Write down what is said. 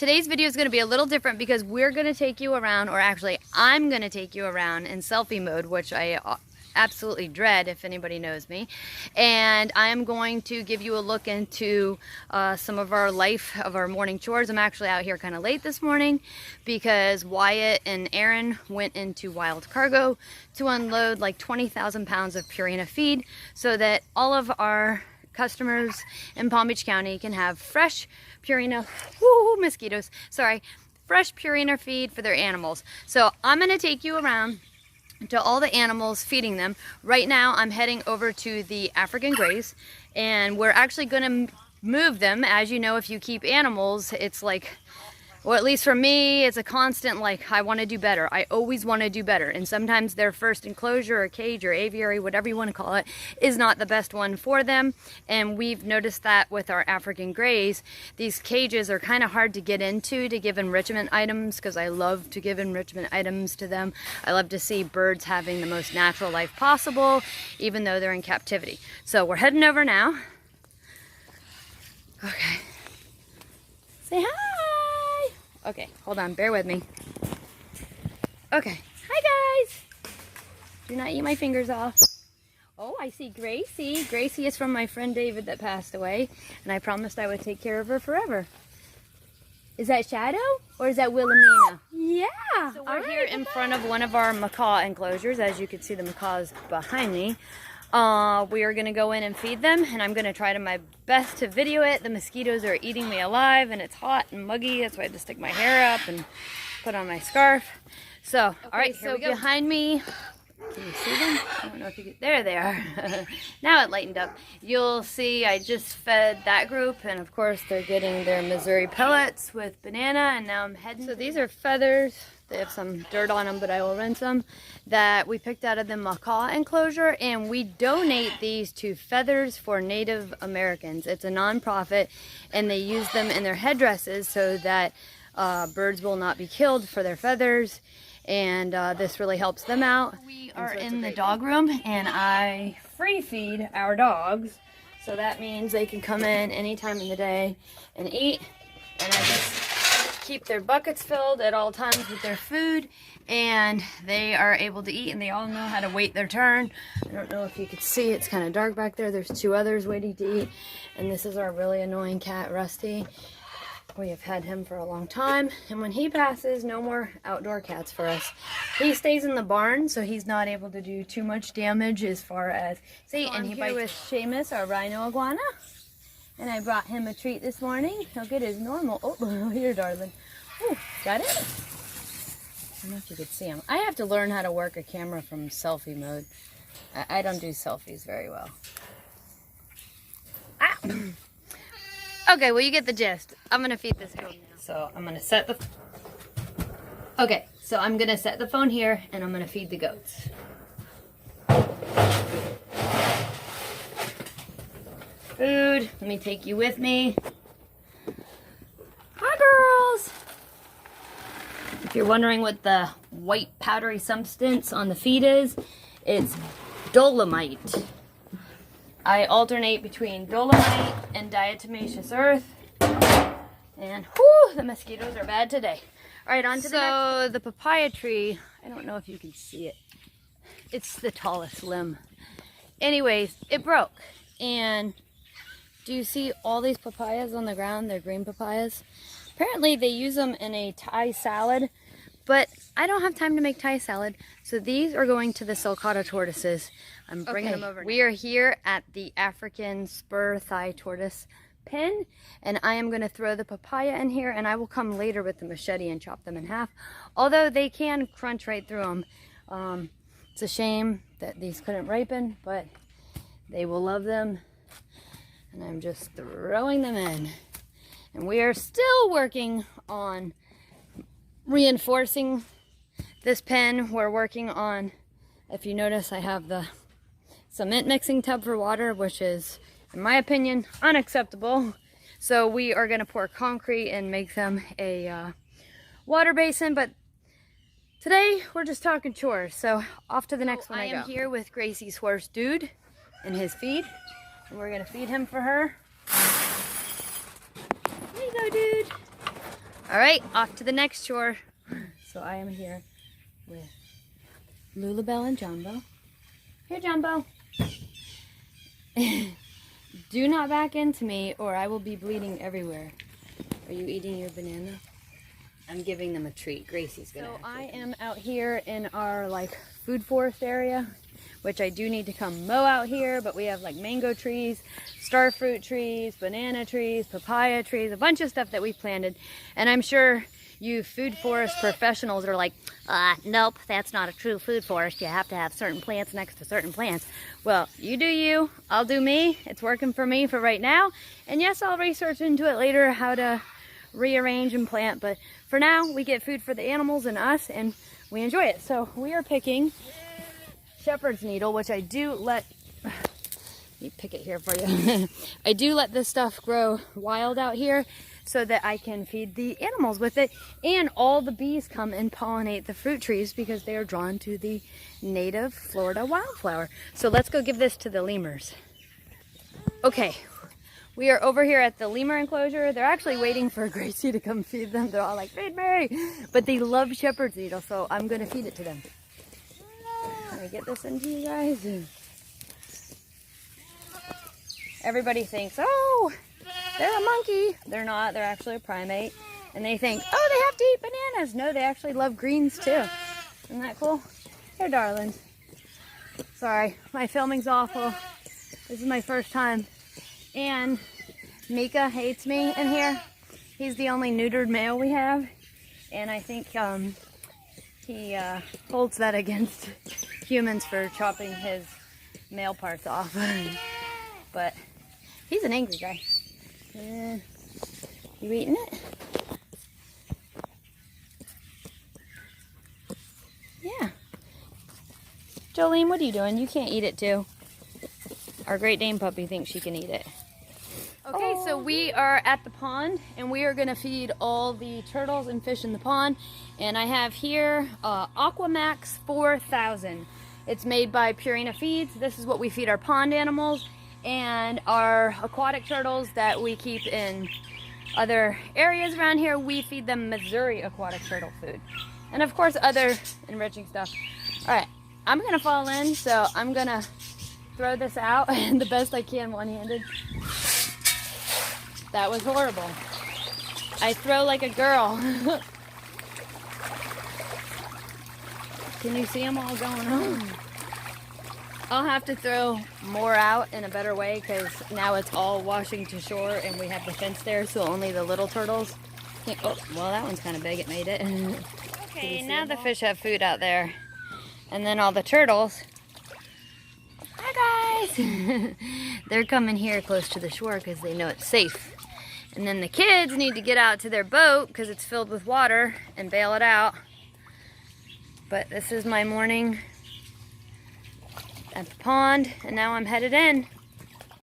today's video is going to be a little different because we're going to take you around, or actually I'm going to take you around in selfie mode, which I absolutely dread if anybody knows me. And I'm going to give you a look into some of our life of our morning chores. I'm actually out here kind of late this morning because Wyatt and Aaron went into Wild Cargo to unload like 20,000 pounds of Purina feed so that all of our customers in Palm Beach County can have fresh Purina, mosquitoes, sorry, fresh Purina feed for their animals. So I'm going to take you around to all the animals, feeding them. Right now I'm heading over to the African Greys, and we're actually going to move them. As you know, if you keep animals, it's like, well, at least for me, it's a constant, like, I want to do better. I always want to do better. And sometimes their first enclosure or cage or aviary, whatever you want to call it, is not the best one for them. And we've noticed that with our African Greys. These cages are kind of hard to get into to give enrichment items, because I love to give enrichment items to them. I love to see birds having the most natural life possible, even though they're in captivity. So we're heading over now. Okay. Say hi. Okay, hold on, bear with me. Okay, hi guys. Do not eat my fingers off. Oh, I see Gracie. Gracie is from my friend David that passed away, and I promised I would take care of her forever. Is that Shadow or is that Wilhelmina? Yeah. So we're here in front of one of our macaw enclosures. As you can see, the macaws behind me. We are going to go in and feed them, and I'm going to try to my best to video it. The mosquitoes are eating me alive, and it's hot and muggy. That's why I had to stick my hair up and put on my scarf. So, okay, all right, so behind me, can you see them? I don't know if you can, there they are. Now it lightened up. You'll see I just fed that group, and of course they're getting their Missouri pellets with banana, and now I'm heading. So these are feathers. They have some dirt on them, but I will rinse them, that we picked out of the macaw enclosure, and we donate these to Feathers for Native Americans. It's a non-profit, and they use them in their headdresses so that birds will not be killed for their feathers, and this really helps them out. We are in the dog room, and I free feed our dogs, so that means they can come in any time in the day and eat, and I just keep their buckets filled at all times with their food, and they are able to eat, and they all know how to wait their turn. I don't know if you can see, it's kind of dark back there. There's two others waiting to eat, and this is our really annoying cat, Rusty. We have had him for a long time, and when he passes, no more outdoor cats for us. He stays in the barn, so he's not able to do too much damage as far as, see, and he bites with Seamus, our rhino iguana. And I brought him a treat this morning. He'll get his normal. Oh, here, darling. Oh, got it? I don't know if you could see him. I have to learn how to work a camera from selfie mode. I don't do selfies very well. Ah! Okay, well, you get the gist. I'm going to feed this goat now. So I'm going to set the... Okay, so I'm going to set the phone here, and I'm going to feed the goats. Food. Let me take you with me. Hi, girls. If you're wondering what the white powdery substance on the feed is, it's dolomite. I alternate between dolomite and diatomaceous earth. And whew, the mosquitoes are bad today. All right, on to the next. So the papaya tree, I don't know if you can see it. It's the tallest limb. Anyways, it broke, and do you see all these papayas on the ground? They're green papayas. Apparently they use them in a Thai salad, but I don't have time to make Thai salad, so these are going to the sulcata tortoises. I'm bringing them over now. We are here at the African spur Thai tortoise pen, and I am going to throw the papaya in here, and I will come later with the machete and chop them in half, although they can crunch right through them. It's a shame that these couldn't ripen, but they will love them. And I'm just throwing them in. And we are still working on reinforcing this pen. We're working on, if you notice, I have the cement mixing tub for water, which is, in my opinion, unacceptable. So we are going to pour concrete and make them a water basin. But today, we're just talking chores. So off to the next one I go. I am here with Gracie's horse, Dude, and his feed. And we're going to feed him for her. There you go, Dude. All right, off to the next chore. So I am here with Lulabelle and Jumbo. Here, Jumbo. Do not back into me or I will be bleeding everywhere. Are you eating your banana? I'm giving them a treat. Gracie's gonna. So I am out here in our like food forest area, which I do need to come mow out here, but we have like mango trees, star fruit trees, banana trees, papaya trees, a bunch of stuff that we planted. And I'm sure you food forest professionals are like, nope, that's not a true food forest. You have to have certain plants next to certain plants. Well, you do you, I'll do me. It's working for me for right now. And yes, I'll research into it later how to rearrange and plant, but for now we get food for the animals and us and we enjoy it. So we are picking shepherd's needle, which I do let me pick it here for you. I do let this stuff grow wild out here so that I can feed the animals with it, and all the bees come and pollinate the fruit trees because they are drawn to the native Florida wildflower. So let's go give this to the lemurs. Okay, we are over here at the lemur enclosure. They're actually waiting for Gracie to come feed them. They're all like, feed me! But they love shepherd's needle, so I'm gonna feed it to them. Can I get this into you guys? Everybody thinks, oh, they're a monkey. They're not, they're actually a primate. And they think, oh, they have to eat bananas. No, they actually love greens too. Isn't that cool? Here, darlings. Sorry, my filming's awful. This is my first time. And Mika hates me in here. He's the only neutered male we have. And I think he holds that against humans for chopping his male parts off. But he's an angry guy. You eating it? Yeah. Jolene, what are you doing? You can't eat it too. Our Great Dane puppy thinks she can eat it. Okay, so we are at the pond and we are gonna feed all the turtles and fish in the pond. And I have here Aquamax 4000. It's made by Purina Feeds. This is what we feed our pond animals and our aquatic turtles that we keep in other areas around here. We feed them Missouri aquatic turtle food. And of course other enriching stuff. All right, I'm gonna fall in, so I'm gonna throw this out the best I can one-handed. That was horrible. I throw like a girl. Can you see them all going on? I'll have to throw more out in a better way because now it's all washing to shore and we have the fence there, so only the little turtles. Oh, well, that one's kind of big. It made it. Okay, now the fish have food out there. And then all the turtles. Hi, guys. They're coming here close to the shore because they know it's safe. And then the kids need to get out to their boat because it's filled with water and bail it out. But this is my morning at the pond, and now I'm headed in.